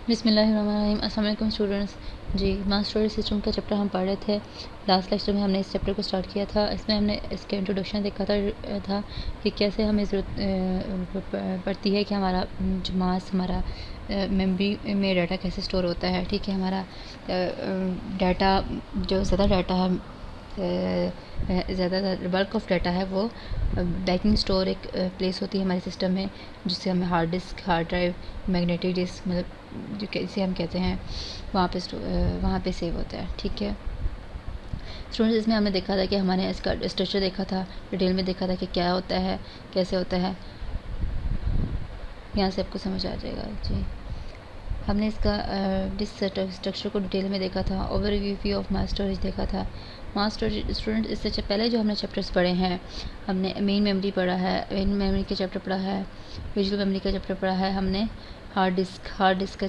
बिस्मिल्लाहिर्रहमानिर्रहीम। अस्सलाम वालेकुम स्टूडेंट्स। जी, मास स्टोरेज सिस्टम का चैप्टर हम पढ़ रहे थे। लास्ट लेक्चर में हमने इस चैप्टर को स्टार्ट किया था। इसमें हमने इसका इंट्रोडक्शन देखा था कि कैसे हमें ज़रूरत पड़ती है कि हमारा जो मास हमारा मेमोरी में डाटा कैसे स्टोर होता है। ठीक है, हमारा डाटा जो ज़्यादा डाटा है, ज़्यादा बल्क ऑफ डाटा है वो बैकिंग स्टोर एक प्लेस होती है हमारे सिस्टम में, जिससे हमें hard disk, hard drive, magnetic disk, मतलब जो इसे हम कहते हैं, वहाँ पे सेव होता है। ठीक है स्टूडेंट्स, इसमें हमने देखा था कि हमने इसका स्ट्रक्चर देखा था, डिटेल में देखा था कि क्या होता है, कैसे होता है। यहाँ से आपको समझ आ जाएगा। जी, हमने इसका डिस्क स्ट्रक्चर को डिटेल में देखा था। ओवरव्यू ऑफ मास स्टोरेज देखा था। मास स्टोरेज स्टूडेंट, इससे पहले जो हमने चैप्टर्स पढ़े हैं, हमने मेन मेमोरी पढ़ा है, मेन मेमोरी का चैप्टर पढ़ा है, विजुअल मेमोरी का चैप्टर पढ़ा है हमने। हार्ड डिस्क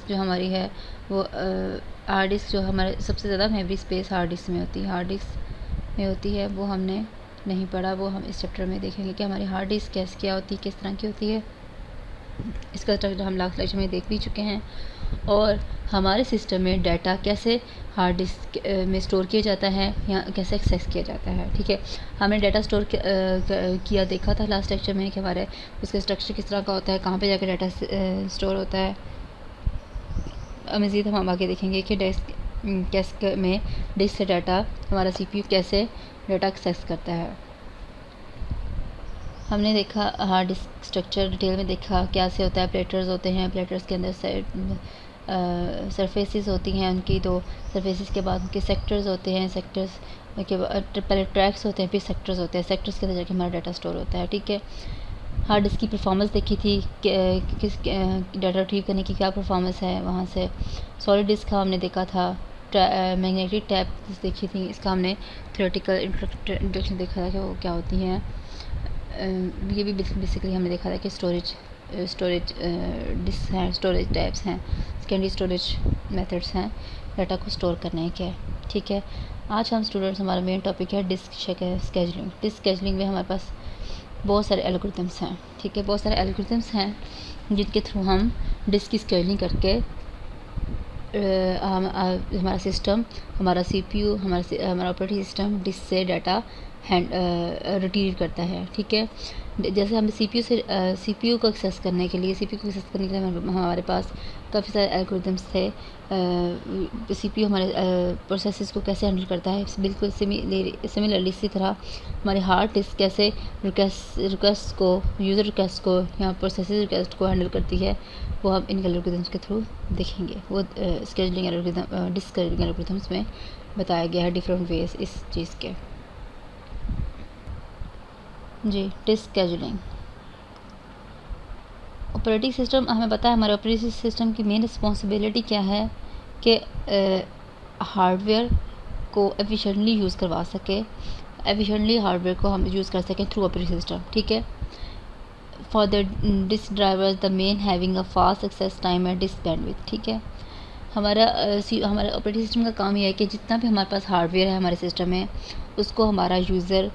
जो हमारी है वो हार्ड डिस्क जो हमारे सबसे ज़्यादा मेमोरी स्पेस हार्ड डिस्क में होती है, वो हमने नहीं पढ़ा। वो हम इस चैप्टर में देखेंगे कि हमारी हार्ड डिस्क कैसे क्या होती है, किस तरह की होती है। इसका स्ट्रक्चर हम लास्ट लेक्चर में देख भी चुके हैं। और हमारे सिस्टम में डाटा कैसे हार्ड डिस्क में स्टोर किया जाता है या कैसे एक्सेस किया जाता है। ठीक है, हमने डाटा स्टोर किया देखा था लास्ट लेक्चर में कि हमारे उसका स्ट्रक्चर किस तरह का होता है, कहाँ पे जाकर डाटा स्टोर होता है। मज़ीद हम आगे देखेंगे कि डिस्क में डिस्क से डाटा हमारा CPU कैसे डाटा एक्सेस करता है। हमने देखा हार्ड डिस्क स्ट्रक्चर डिटेल में देखा क्या से होता है। प्लेटर्स होते हैं, प्लेटर्स के अंदर सरफेसेस होती हैं, उनकी दो सरफेसेस के बाद उनके सेक्टर्स होते हैं, सेक्टर्स के बाद पहले ट्रैक्स होते हैं, फिर सेक्टर्स होते हैं, सेक्टर्स के अंदर जाके हमारा डाटा स्टोर होता है। ठीक है, हार्ड डिस्क की परफॉर्मेंस देखी थी, किस डाटा रिट्रीव करने की क्या परफॉर्मेंस है वहाँ से। सॉलिड डिस्क का हमने देखा था। मैग्नेटिक टैप देखी थी, इसका हमने थ्योरेटिकल इंट्रोडक्शन देखा था कि वो क्या होती हैं। ये भी बेसिकली हमने देखा था कि स्टोरेज डिस्क हैं, स्टोरेज टाइप्स हैं, सेकेंडरी स्टोरेज मेथड्स हैं डाटा को स्टोर करने के। ठीक है, आज हम स्टूडेंट्स, हमारा मेन टॉपिक है डिस्क स्केजलिंग। डिस्क स्केजलिंग में हमारे पास बहुत सारे एल्गोरिथम्स हैं। ठीक है, बहुत सारे एल्गोरिथम्स हैं जिनके थ्रू हम डिस्क की स्केजलिंग करके हमारा सिस्टम, हमारा CPU, हमारा ऑपरेटिंग सिस्टम डिस्क से डाटा रिट्रीव करता है। ठीक है, जैसे हम CPU को एक्सेस करने के लिए हमारे पास काफ़ी सारे एल्गोरिथम्स थे। CPU हमारे प्रोसेसेस को कैसे हैंडल करता है, बिल्कुल सिमिलरली इसी तरह हमारे हार्ड डिस्क कैसे यूज़र रिक्वेस्ट को या प्रोसेसेस रिक्वेस्ट को हैंडल करती है, वो हम इन एल्गोरिथम्स के थ्रू देखेंगे। वो scheduling algorithm, disk scheduling algorithms में बताया गया है डिफरेंट वेज इस चीज़ के। जी, डिस्क स्केजुलिंग। ऑपरेटिंग सिस्टम, हमें पता है हमारे ऑपरेटिंग सिस्टम की मेन रिस्पॉन्सिबिलिटी क्या है कि हार्डवेयर को एफिशिएंटली यूज़ करवा सके, एफिशिएंटली हार्डवेयर को हम यूज़ कर सकें थ्रू ऑपरेटिंग सिस्टम। ठीक है, for the disk drivers the main having a fast access time and disk bandwidth. ठीक है, हमारा ऑपरेटिंग सिस्टम का काम यह है कि जितना भी हमारे पास हार्डवेयर है हमारे सिस्टम में, उसको हमारा यूज़र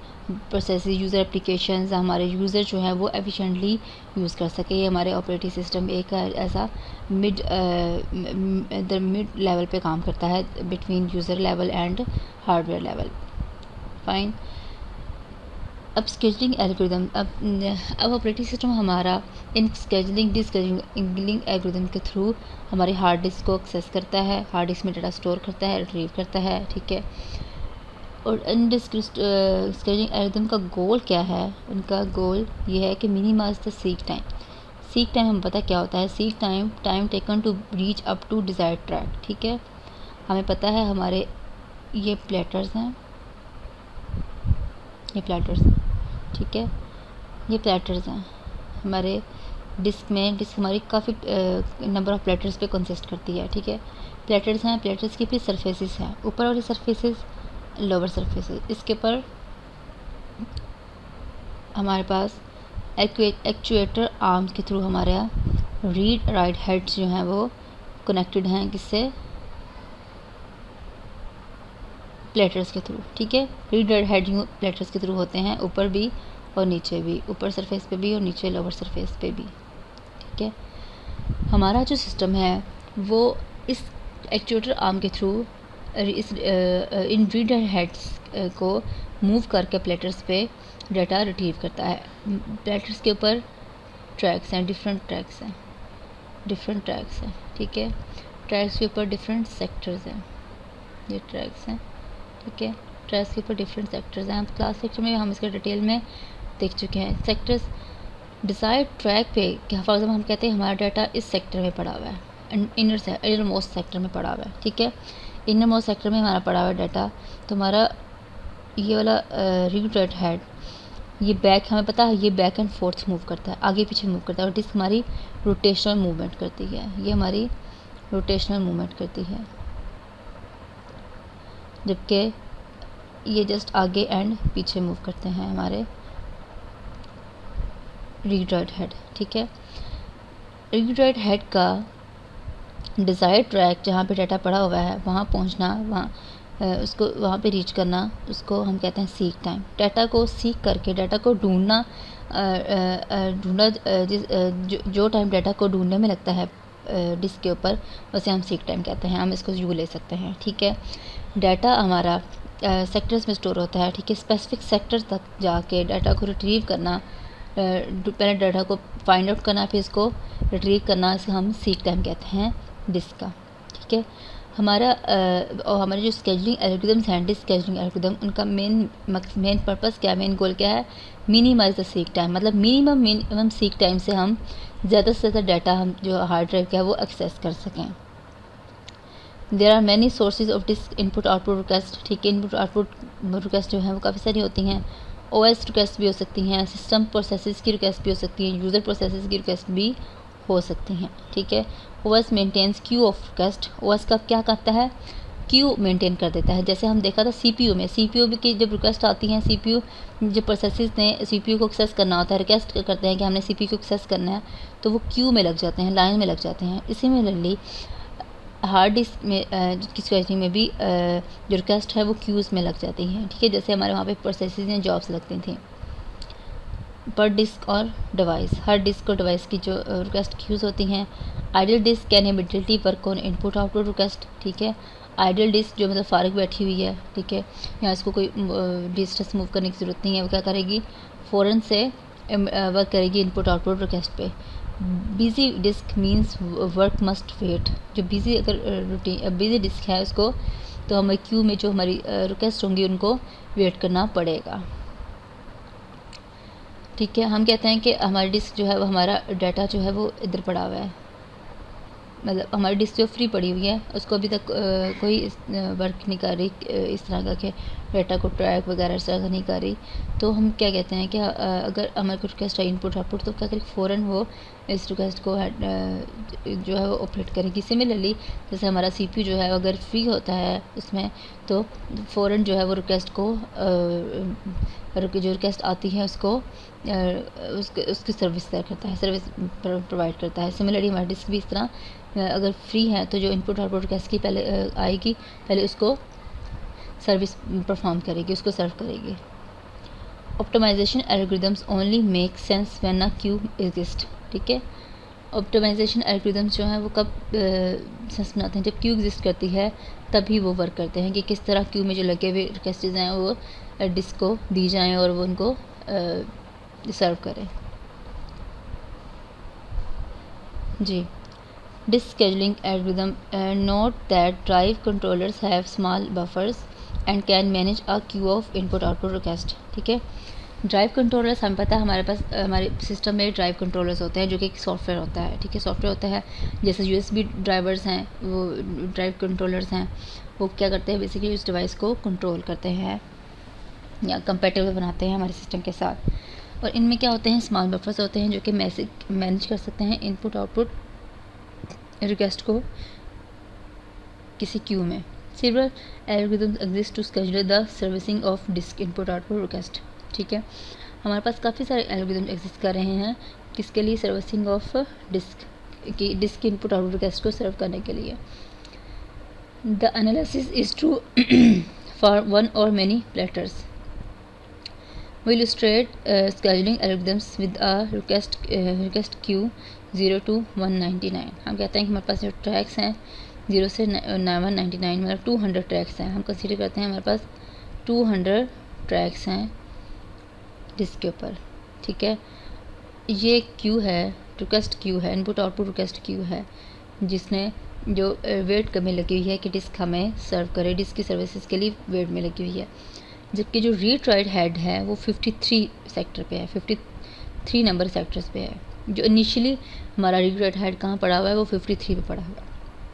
एप्लीकेशंस, हमारे यूज़र जो है वो एफिशिएंटली यूज़ कर सके। ये हमारे ऑपरेटिंग सिस्टम एक ऐसा मिड लेवल पे काम करता है, between user level and hardware level. Fine, अब स्केजलिंग एल्गोरिथम, अब ऑपरेटिंग सिस्टम हमारा इन स्केजलिंग डिस्केजलिंग एल्गोरिथम के थ्रू हमारे हार्ड डिस्क को एक्सेस करता है, हार्ड डिस्क में डाटा स्टोर करता है, रिट्रीव करता है। ठीक है, और इन डिस्क स्केजलिंग एल्गोरिथम का गोल क्या है? उनका गोल ये है कि minimize the seek time. Seek time हमें पता क्या होता है, seek time taken to reach up to desired track. ठीक है, हमें पता है हमारे ये प्लेटर्स हैं, ठीक है, ये प्लेटर्स हैं हमारे डिस्क में। डिस्क हमारी काफ़ी नंबर ऑफ़ प्लेटर्स पे कंसिस्ट करती है। ठीक है, प्लेटर्स हैं, प्लेटर्स की फिर सरफेसेस हैं, ऊपर वाली सरफेसेस, लोअर सरफेसेस। इसके पर हमारे पास एक्चुएटर आर्म्स के थ्रू हमारे रीड राइट हेड्स जो हैं वो कनेक्टेड हैं, किससे? प्लेटर्स के थ्रू। ठीक है, रीड राइट हेड यूँ प्लेटर्स के थ्रू होते हैं, ऊपर भी और नीचे भी, ऊपर सरफेस पे भी और नीचे लोअर सरफेस पे भी। ठीक है, हमारा जो सिस्टम है वो इस एक्चुएटर आर्म के थ्रू इस इन रीडर हेड्स को मूव करके प्लेटर्स पे डाटा रिट्रीव करता है। प्लेटर्स के ऊपर ट्रैक्स हैं, डिफरेंट ट्रैक्स हैं, ठीक है। ट्रैक्स के ऊपर डिफरेंट सेक्टर्स हैं, ये ट्रैक्स हैं, ठीक है। ट्रैक्स के ऊपर डिफरेंट सेक्टर्स हैं। हम क्लास लेक्चर में हम इसका डिटेल में देख चुके हैं। सेक्टर्स डिसाइड ट्रैक पे, फॉर एग्जाम्पल हम कहते हैं हमारा डाटा इस सेक्टर में पड़ा हुआ है, इनर मोस्ट सेक्टर में पड़ा हुआ है, ठीक है। इनर मोस्ट सेक्टर में हमारा पड़ा हुआ है डाटा, तो हमारा ये वाला रीड राइट हेड, ये बैक, हमें पता है ये बैक एंड फोर्थ मूव करता है, आगे पीछे मूव करता है, और डिस्क हमारी रोटेशनल मूवमेंट करती है, ये हमारी रोटेशनल मूवमेंट करती है, जबकि ये जस्ट आगे एंड पीछे मूव करते हैं हमारे रीड राइट हेड, ठीक है। रीड राइट हेड का डिज़ायर्ड ट्रैक जहाँ पे डाटा पड़ा हुआ है वहाँ पहुँचना, उसको वहाँ पे रीच करना, उसको हम कहते हैं सीक टाइम। डाटा को सीक करके डाटा को ढूंढना, जो टाइम डाटा को ढूंढने में लगता है डिस्क के ऊपर, उसे हम सीक टाइम कहते हैं। हम इसको यू ले सकते हैं, ठीक है। डाटा हमारा सेक्टर्स में स्टोर होता है, ठीक है। स्पेसिफिक सेक्टर तक जाके डाटा को रिट्रीव करना, पहले डाटा को फाइंड आउट करना, फिर इसको रिट्रीव करना, इसे हम सीक टाइम कहते हैं डिस्क का, ठीक है। और हमारे जो स्केजुलिंग एल्गोरिदम्स हैं, डिस्क स्केजुलिंग एल्गोरिदम, उनका मेन पर्पस क्या है, मेन गोल क्या है, मिनिमाइज द सीक टाइम, मतलब मिनिमम सीक टाइम से हम ज़्यादा से ज़्यादा डाटा हम जो हार्ड ड्राइव का है वो एक्सेस कर सकें। There are many sources of disk input output request, ठीक है। इनपुट आउटपुट रिक्वेस्ट जो है वो काफ़ी सारी होती हैं। OS रिक्वेस्ट भी हो सकती हैं, सिस्टम प्रोसेसेस की रिक्वेस्ट भी हो सकती हैं, यूज़र प्रोसेसेस की रिक्वेस्ट भी हो सकती हैं, ठीक है। OS maintains queue of request, OS का क्या करता है, क्यू मेंटेन कर देता है। जैसे हम देखा था CPU में, CPU भी की जब रिक्वेस्ट आती हैं, CPU जो प्रोसेसेस ने CPU को एक्सेस करना होता है, रिक्वेस्ट करते हैं कि हमने CPU को एक्सेस करना है, तो वो क्यू में लग जाते हैं, लाइन में लग जाते हैं। इसी में रली हार्ड डिस्क में की स्केजुलिंग में भी जो रिक्वेस्ट है वो क्यूज़ में लग जाती हैं, ठीक है। जैसे हमारे वहाँ पे प्रोसेसेस या जॉब्स लगती थी पर डिस्क और डिवाइस, हर डिस्क और डिवाइस की जो रिक्वेस्ट क्यूज़ होती हैं। Ideal disc can immediately work on input output request, ठीक है। आइडियल डिस्क जो मतलब फारिग बैठी हुई है, ठीक है, यहाँ इसको कोई डिस्टेंस मूव करने की ज़रूरत नहीं है, वो क्या करेगी, फ़ौरन से वर्क करेगी इनपुट आउटपुट रिक्वेस्ट पे। Busy disk means work must wait, जो बिजी अगर बिजी डिस्क है उसको, तो हमें क्यू में जो हमारी रिक्वेस्ट होंगी उनको वेट करना पड़ेगा, ठीक है। हम कहते हैं कि हमारी डिस्क जो है वो, हमारा डाटा जो है वो इधर पड़ा हुआ है, मतलब हमारी डिस्क जो फ्री पड़ी हुई है उसको अभी तक कोई वर्क नहीं कर रही, इस तरह का कि डाटा को ट्रैक वगैरह इस तरह का नहीं कर रही। तो हम क्या कहते हैं कि अगर हमारे को रिक्वेस्ट है इनपुट आउटपुट, तो क्या करें, फ़ौरन वो इस रिक्वेस्ट को जो है वो ऑपरेट करेगी। सिमिलरली जैसे हमारा CPU जो है अगर फ्री होता है उसमें, तो फ़ौरन जो है वो रिक्वेस्ट को जो रिक्वेस्ट आती है उसको उसकी सर्विस करता है, सर्विस प्रोवाइड करता है। सिमिलरली हमारी डिस्क भी इस तरह अगर फ्री है तो जो इनपुट आउटपुट रिक्वेस्ट की पहले आएगी, पहले उसको सर्विस परफॉर्म करेगी, उसको सर्व करेगी। Optimization algorithms only make sense when a queue exist, ठीक है। ऑप्टिमाइजेशन एल्गोरिदम्स जो हैं वो कब सेंस बनाते हैं, जब क्यू एग्जिस्ट करती है तभी वो वर्क करते हैं कि किस तरह क्यू में जो लगे हुए रिक्वेस्टेज हैं वो डिस्क को दी जाएँ और वो उनको सर्व करें। जी, disk scheduling algorithm note that drive controllers have small buffers and can manage a queue of input output request, ठीक है। ड्राइव कंट्रोलर्स हमें पता है हमारे पास हमारे सिस्टम में ड्राइव कंट्रोलर्स होते हैं जो कि एक सॉफ्टवेयर होता है, ठीक है। सॉफ्टवेयर होता है जैसे USB ड्राइवर्स हैं, वो ड्राइव कंट्रोलर्स हैं, वो क्या करते हैं, बेसिकली उस डिवाइस को कंट्रोल करते हैं या कंपेटेबल बनाते हैं हमारे सिस्टम के साथ। और इनमें क्या होते हैं, स्मॉल बफर्स होते हैं जो कि मैनेज कर सकते हैं इनपुट आउटपुट रिक्वेस्ट को किसी क्यू में। Several algorithms exist to schedule the servicing of disk input output request, ठीक है। हमारे पास काफ़ी सारे एल्गोरिथम एग्जिस्ट कर रहे हैं किसके लिए, servicing of disk input output request को सर्व करने के लिए। The analysis is true for one और many platters, We illustrate scheduling algorithms with a request queue 0 to 199. हम कहते हैं कि हमारे पास जो ट्रैक्स हैं 0 से 199 मतलब 200 ट्रैक्स हैं। हम कंसीडर करते हैं हमारे पास 200 ट्रैक्स हैं डिस्क के ऊपर, ठीक है। ये क्यू है, रिक्वेस्ट क्यू है, इनपुट आउटपुट रिक्वेस्ट क्यू है, जिसने जो वेट कमी लगी हुई है कि डिस्क हमें सर्व करे, डिस्क की सर्विसेज के लिए वेट में लगी हुई है। जबकि जो रीड राइट हेड है वो 53 सेक्टर पे है, 53 नंबर सेक्टर्स पे है। जो इनिशियली हमारा रीड राइट हेड कहाँ पड़ा हुआ है वो 53 पे पड़ा हुआ है,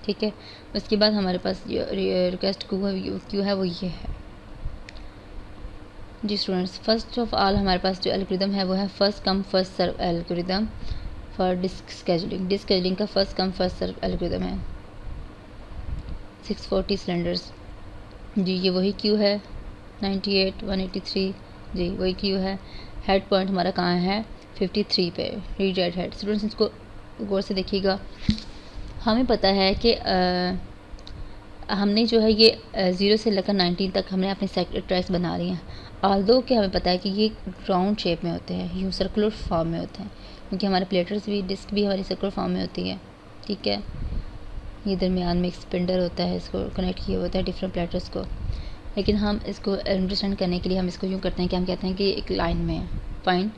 ठीक है। उसके बाद हमारे पास जो रिक्वेस्ट क्यू है वो ये है। जी स्टूडेंट्स, फर्स्ट ऑफ ऑल हमारे पास जो एल्गोरिदम है वो है first come first serve algorithm for disk scheduling. Disk scheduling का first come first serve algorithm है 640 सिलेंडर्स। जी ये वही क्यू है 98 183, जी वही क्यू है। हेड पॉइंट हमारा कहाँ है 53 पे, रीड राइट हेड। स्टूडेंट्स इसको गौर से देखिएगा। हमें पता है कि हमने जो है ये 0 से लेकर 19 तक हमने अपने ट्रैक्स बना लिए हैं। ऑल्दो कि हमें पता है कि ये राउंड शेप में होते हैं, यूँ सर्कुलर फॉर्म में होते हैं, क्योंकि हमारे प्लेटर्स भी डिस्क भी हमारी सर्कुलर फॉर्म में होती है, ठीक है। ये दरमियान में एक स्पिंडल होता है, इसको कनेक्ट किया होता है डिफरेंट प्लेटर्स को। लेकिन हम इसको अंडरस्टैंड करने के लिए हम इसको यूँ करते हैं कि हम कहते हैं कि एक लाइन में है। फाइन,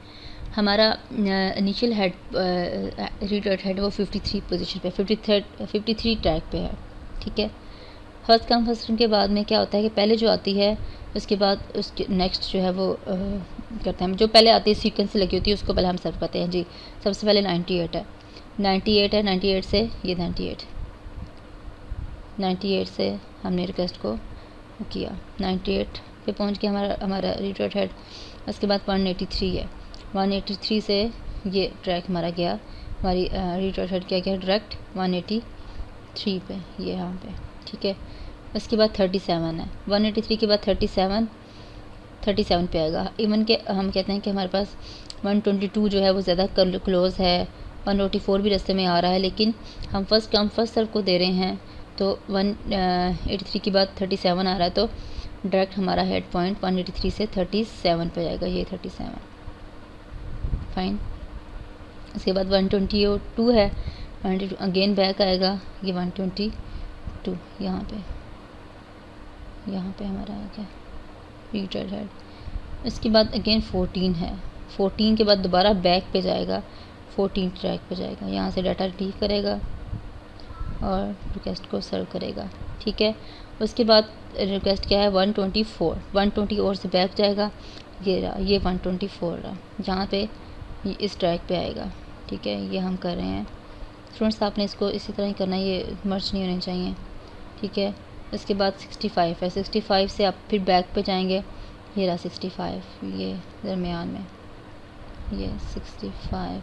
हमारा initial head read write head वो 53 पोजीशन पे 53 ट्रैक पे है, ठीक है। फर्स्ट कम फर्स्ट के बाद में क्या होता है कि पहले जो आती है उसके बाद उसके नेक्स्ट जो है वो करते हैं। जो पहले आती है सीक्वेंस से लगी होती है उसको पहले हम सर्व करते हैं। जी सबसे पहले 98 है, 98 से ये 98 से हमने रिक्वेस्ट को किया, 98 पे पहुंच के हमारा रीड राइट हेड। उसके बाद 183 है, 183 से ये ट्रैक हमारा गया, हमारी रीड राइट हेड क्या गया डायरेक्ट 183 पे, ये यहाँ पे, ठीक है। उसके बाद 37 है, 183 के बाद 37 पे आएगा। इवन के हम कहते हैं कि हमारे पास 122 जो है वो ज़्यादा क्लोज है, 144 भी रास्ते में आ रहा है, लेकिन हम फर्स्ट कम फर्स्ट सर्व को दे रहे हैं, तो 183 के बाद 37 आ रहा है, तो डायरेक्ट हमारा हेड पॉइंट 183 से 37 पे जाएगा, ये 37। फाइन, उसके बाद 122 है, 122 अगेन बैक आएगा, ये 122 यहाँ पे हमारा आ गया रीड राइट हेड। इसके बाद अगेन 14 है, 14 के बाद दोबारा बैक पे जाएगा, 14 ट्रैक पे जाएगा, यहाँ से डाटा रिट्रीव करेगा और रिक्वेस्ट को सर्व करेगा, ठीक है। उसके बाद रिक्वेस्ट क्या है 120 और से बैक जाएगा, ये 124 रहा, जहाँ पे इस ट्रैक पे आएगा, ठीक है। ये हम कर रहे हैं स्टूडेंट्स, आपने इसको इसी तरह ही करना है, ये मर्ज नहीं होने चाहिए, ठीक है। इसके बाद 65 है, 65 से आप फिर बैक पे जाएंगे, ये रहा 65, ये दरमियान में ये 65,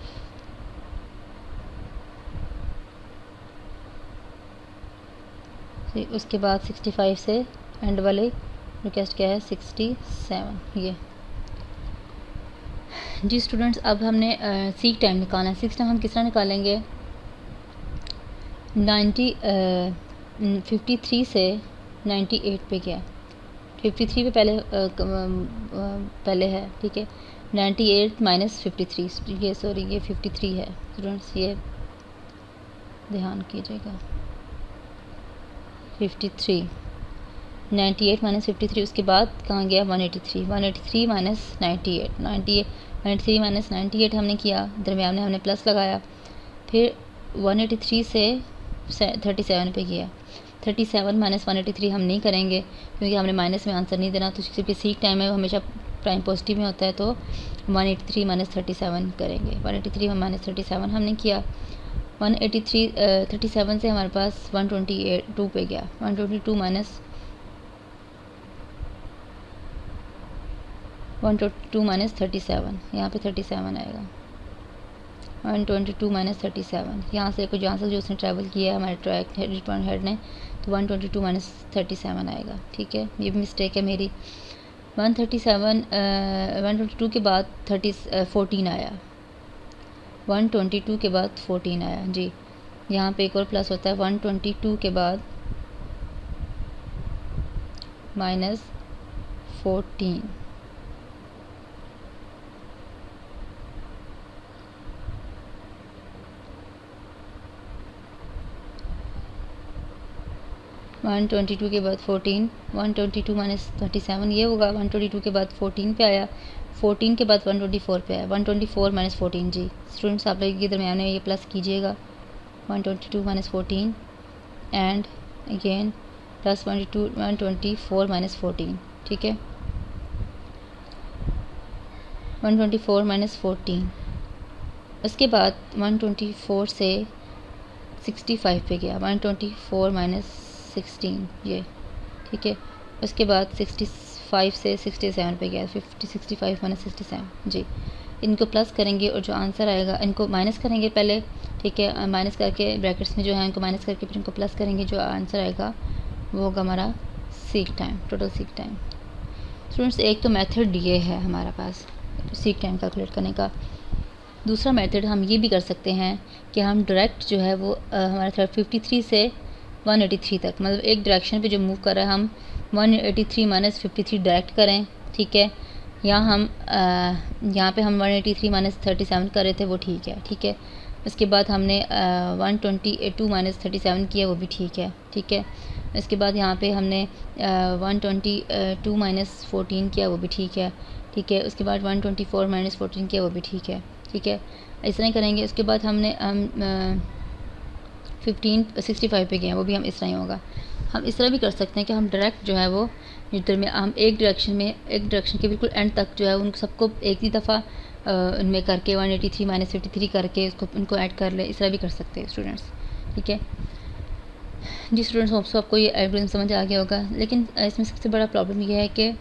उसके बाद 65 से एंड वाले रिक्वेस्ट क्या है 67, ये। जी स्टूडेंट्स, अब हमने सीक टाइम निकालना है। सीक टाइम हम किस तरह निकालेंगे, 53 से 98 पे गया, 53 पे पहले है, ठीक है। 98 माइनस 53, ये 53 है स्टूडेंट्स, ये ध्यान कीजिएगा। 98 माइनस 53, उसके बाद कहाँ गया 183 माइनस 183 माइनस 98 हमने किया, दरमियान में हमने प्लस लगाया, फिर 183 से 37 पे किया। 37 माइनस 183 हम नहीं करेंगे क्योंकि हमने माइनस में आंसर नहीं देना, तो क्योंकि सीक टाइम है वो हमेशा प्राइम पॉजिटिव में होता है, तो 183 माइनस 37 करेंगे। 183 माइनस 37 हमने किया, 37 से हमारे पास 122 पे गया, 122 माइनस 37, यहाँ पे 37 आएगा, 122 माइनस 37, यहाँ से कुछ जहाँ से जो उसने ट्रैवल किया है हमारे ट्रैक हेड ने, तो 122 माइनस 37 आएगा, ठीक है। ये भी मिस्टेक है मेरी। 122 के बाद 14 आया, 122 के बाद 14 आया, जी यहाँ पे एक और प्लस होता है, 122 के बाद माइनस 14, 122 के बाद 14, 122 माइनस 37 ये होगा। 122 के बाद 14 पे आया, 14 के बाद 124 पे आया, 124 माइनस 14। जी स्टूडेंट्स आप लोग के दरमियान में ये प्लस कीजिएगा, 122 minus 14 and again plus 124 minus 14, ठीक है। 124 माइनस 14, उसके बाद 124 से 65 पे गया, 124 माइनस 16 ये, ठीक है। उसके बाद 65 से 67 पे गया, 65 माइनस 67। जी इनको प्लस करेंगे और जो आंसर आएगा, इनको माइनस करेंगे पहले, ठीक है। माइनस करके ब्रैकेट्स में जो है इनको माइनस करके फिर इनको प्लस करेंगे, जो आंसर आएगा वो होगा हमारा seek time, total seek time. Students एक तो मेथड ये है हमारा पास सीक टाइम कैलकुलेट करने का। दूसरा मेथड हम ये भी कर सकते हैं कि हम डायरेक्ट जो है वो हमारा 53 से 183 तक, मतलब एक डायरेक्शन पे जो मूव कर रहा है हम 183 माइनस 53 डायरेक्ट करें, ठीक है। या हम यहाँ पे हम 183 माइनस 37 कर रहे थे, वो ठीक है, ठीक है। उसके बाद हमने 122 माइनस 37 किया, वो भी ठीक है, ठीक है। इसके बाद यहाँ पे हमने 122 माइनस 14 किया, वो भी ठीक है, ठीक है। उसके बाद 124 माइनस 14 किया, वो भी ठीक है, ठीक है। इस तरह करेंगे। उसके बाद हमने 65 पे गए, वो भी हम इस तरह ही होगा। हम इस तरह भी कर सकते हैं कि हम डायरेक्ट जो है वो जिधर में हम एक डायरेक्शन के बिल्कुल एंड तक जो है उन सबको एक ही दफ़ा उनमें करके 183 माइनस 53 करके उसको उनको ऐड कर ले, इस तरह भी कर सकते हैं स्टूडेंट्स, ठीक है। जी स्टूडेंट्स होप्स आपको ये एल्गोरिथम समझ आ गया होगा। लेकिन इसमें सबसे बड़ा प्रॉब्लम ये है कि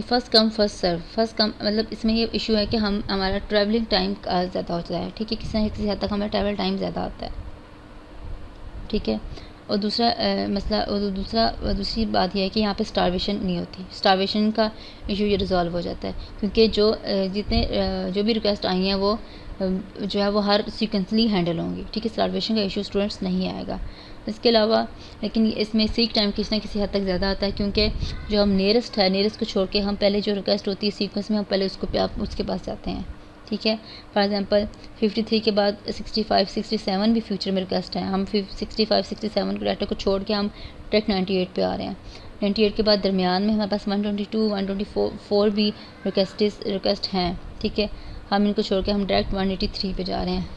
first come first serve, first come मतलब इसमें ये इशू है कि हमारा ट्रैवलिंग टाइम ज़्यादा होता है, ठीक है। किसी न किसी हद तक हमारा ट्रैवल टाइम ज़्यादा होता है, ठीक है। और दूसरा मसला और दूसरी बात यह है कि यहाँ पे स्टारवेशन नहीं होती। स्टारवेशन का इशू ये रिजॉल्व हो जाता है, क्योंकि जो भी रिक्वेस्ट आई हैं वो जो है वो हर सीक्वेंसली हैंडल होंगी, ठीक है। स्टारवेशन का इशू स्टूडेंट्स नहीं आएगा। इसके अलावा लेकिन इसमें सीक टाइम किसी न किसी हद तक ज़्यादा आता है, क्योंकि जो हम नियरेस्ट को छोड़ के हम पहले जो रिक्वेस्ट होती है सीक्वेंस में हम पहले उसके पास जाते हैं, ठीक है। फॉर एग्जांपल 53 के बाद 65 67 भी फ्यूचर में रिक्वेस्ट है। हम 65 67 के डाटा को छोड़ के हम डायरेक्ट 98 पे आ रहे हैं। 98 के बाद दरमियान में हमारे पास 122 124 भी रिक्वेस्ट हैं, ठीक है। हम इनको छोड़ के हम डायरेक्ट 183 पे जा रहे हैं।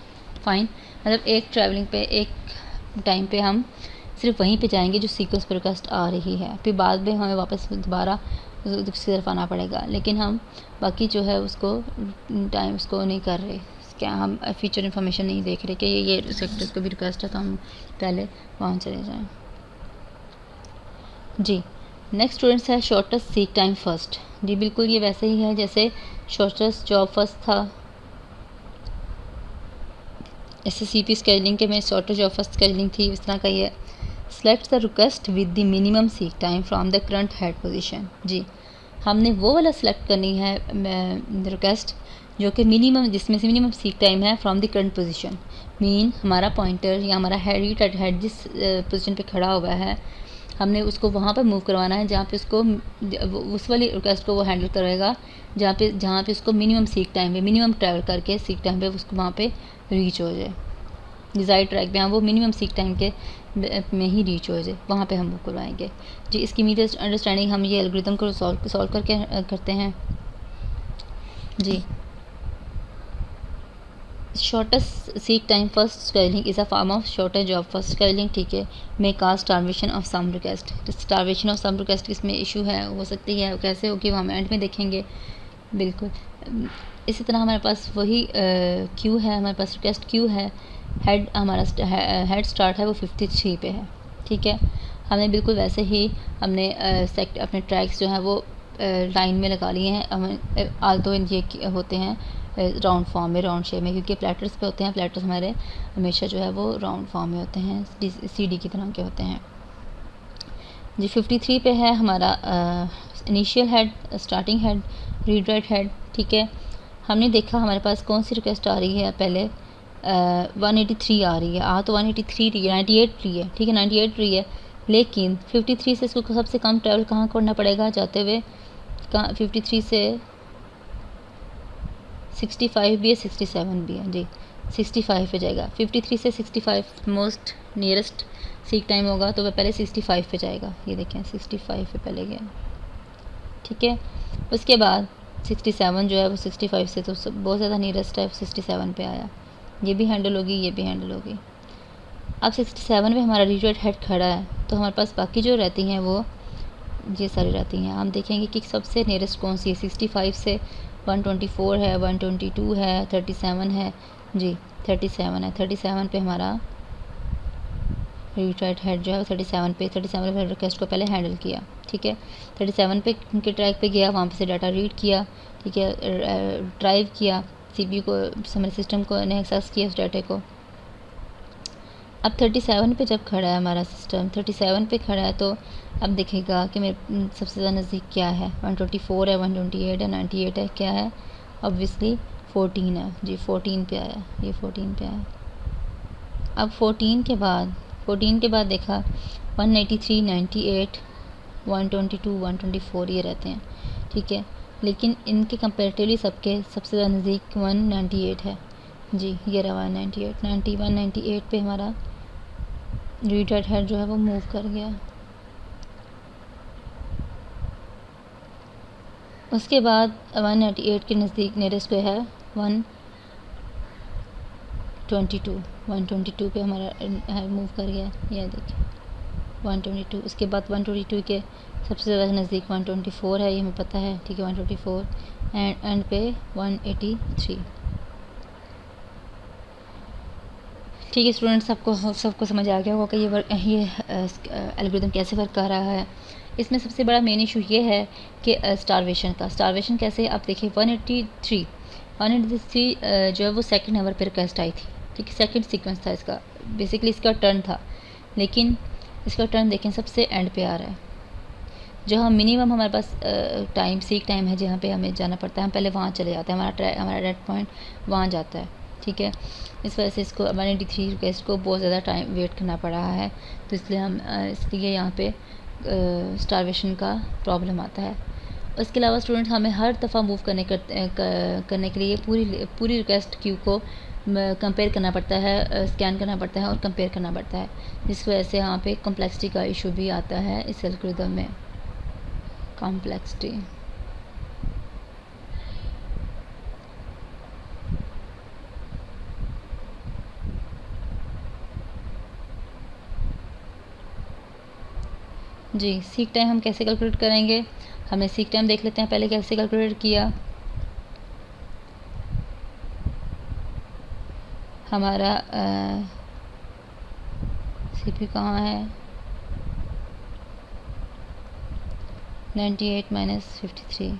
फ़ाइन, मतलब एक ट्रैवलिंग पे एक टाइम पे हम सिर्फ वहीं पे जाएंगे जो सीक्वेंस पर रिक्वेस्ट आ रही है, फिर बाद में हमें वापस दोबारा उसकी तरफ आना पड़ेगा। लेकिन हम बाकी जो है उसको टाइम उसको नहीं कर रहे, क्या हम फीचर इन्फॉर्मेशन नहीं देख रहे कि ये सेक्टर्स को भी रिक्वेस्ट है तो हम पहले वहाँ चले जाएँ। जी नेक्स्ट स्टूडेंट्स है शॉर्टेस्ट सीक टाइम फर्स्ट। जी बिल्कुल ये वैसे ही है जैसे शॉर्टेस्ट जॉब फर्स्ट था, SCP स्केड्यूलिंग के में शॉर्टेस्ट जॉब फर्स्ट स्केड्यूलिंग थी, इस तरह का ये select the request with the minimum seek time from the current head position. जी हमने वो वाला सेलेक्ट करनी है रिक्वेस्ट जो कि मिनिमम, जिसमें से मिनिमम सीक टाइम है from the current position. Mean हमारा पॉइंटर या हमारा हेड जिस पोजीशन पे खड़ा हुआ है हमने उसको वहाँ पर मूव करवाना है जहाँ पे उसको उस वाली रिक्वेस्ट को वो हैंडल करेगा जहाँ पे उसको मिनिमम सीक टाइम पे मिनिमम ट्रैवल करके सीक टाइम पे उसको वहाँ पे रीच हो जाए। डिज़ायर्ड ट्रैक पे वो मिनिमम सीक टाइम के में ही रीच हो जाए, वहाँ पे हम वो करवाएंगे। जी इसकी इमीडिएट अंडरस्टैंडिंग हम ये एल्गोरिथम को सॉल्व करके करते हैं। जी shortest seek time first scheduling is a form of shortest job first scheduling, ठीक है। May cause starvation of some request. Starvation of some request इसमें इशू है, हो सकती है, कैसे होगी वो हम एंड में देखेंगे। बिल्कुल इसी तरह हमारे पास वही क्यू है, हमारे पास रिक्वेस्ट क्यू है, हेड हमारा हेड स्टार्ट है वो 53 पे है, ठीक है। हमने बिल्कुल वैसे ही हमने अपने ट्रैक्स जो हैं वो लाइन में लगा लिए हैं। हमें आल्टो ये होते हैं राउंड फॉर्म में, राउंड शेप में, क्योंकि प्लेटर्स पे होते हैं। प्लेटर्स हमारे हमेशा जो है वो राउंड फॉर्म में होते हैं, CD की तरह के होते हैं। जी 53 पे है हमारा initial head, starting head, read write head, ठीक है। हमने देखा हमारे पास कौन सी रिक्वेस्ट आ रही है, पहले 183 आ रही है, तो 183 रही है, 98 रही है, ठीक है, 98 रही है। लेकिन 53 से इसको सबसे कम ट्रैवल कहाँ करना पड़ेगा जाते हुए, 53 से 65 भी है, 67 भी है। जी 65 पे जाएगा। 53 से 65 मोस्ट नियरेस्ट सीक टाइम होगा, तो वह पहले 65 पे जाएगा। ये देखें 65 पे पहले गया, ठीक है। उसके बाद 67 जो है वो 65 से तो बहुत ज़्यादा नियरेस्ट है, 67 पे आया। ये भी हैंडल होगी, ये भी हैंडल होगी। अब 67 पे हमारा रीट्रेट हेड खड़ा है, तो हमारे पास बाकी जो रहती हैं वो ये सारी रहती हैं। हम देखेंगे कि सबसे नियरेस्ट कौन सी है। 65 से 124 है, 122 है, 37 है जी, 37 है। 37 पे हमारा रीट्रेट हेड जो है 37 पे रिक्वेस्ट को पहले हैंडल किया, ठीक है। 37 पे के ट्रैक पे गया, वहाँ पे से डाटा रीड किया, ठीक है, ड्राइव किया, सीपीयू को, हमारे सिस्टम को ने एक्सेस किया उस डाटे को। अब 37 पे जब खड़ा है हमारा सिस्टम, 37 पे खड़ा है, तो अब देखेगा कि मेरे सबसे ज़्यादा नज़दीक क्या है। 124 है, 128 है, 98 है, क्या है, ऑब्वियसली 14 है जी। 14 पे आया, ये 14 पे आया। अब 14 के बाद देखा 183, 98, 122, 124 ये रहते हैं, ठीक है। लेकिन इनके कंपेरेटिवली सबके सबसे ज़्यादा नज़दीक 198 है जी। ये रहा 198, 91, 98 पे हमारा रीट्रेट हेड जो है वो मूव कर गया। उसके बाद 198 के नज़दीक नियरेस्ट पे है 122 पे हमारा मूव कर गया। यह देखिए 122। उसके बाद 122 के सबसे ज़्यादा नज़दीक 124 है, ये हमें पता है, ठीक है। 124 एंड पे 183। ठीक है स्टूडेंट्स, सबको समझ आ गया होगा कि ये एल्गोरिथम कैसे वर्क कर रहा है। इसमें सबसे बड़ा मेन इशू ये है कि स्टारवेशन का। स्टारवेशन कैसे, आप देखिए 183 जो है वो सेकंड नंबर पर रिक्वेस्ट आई थी, ठीक है। सेकंड सीक्वेंस था इसका, बेसिकली इसका टर्न था, लेकिन इसका टर्न देखें सबसे एंड पे आ रहा है। जहाँ मिनिमम हमारे पास सीक टाइम है, जहाँ पे हमें जाना पड़ता है, हम पहले वहाँ चले जाते हैं, हमारा डेड पॉइंट वहाँ जाता है, ठीक है। इस वजह से इसको 183 रिक्वेस्ट को बहुत ज़्यादा टाइम वेट करना पड़ रहा है, तो इसलिए यहाँ पे स्टारवेशन का प्रॉब्लम आता है। उसके अलावा स्टूडेंट हमें हर दफ़ा मूव करने के लिए पूरी रिक्वेस्ट क्यू को कंपेयर करना पड़ता है, स्कैन करना पड़ता है और कंपेयर करना पड़ता है, जिस वजह से यहाँ पे कॉम्प्लेक्सिटी का इशू भी आता है इस एल्गोरिथम में। कॉम्प्लेक्सिटी जी। सीक टाइम हम कैसे कैलकुलेट करेंगे, हमने सीक टाइम देख लेते हैं पहले कैसे कैलकुलेट किया। हमारा सीपीयू कहाँ है, 98 - 53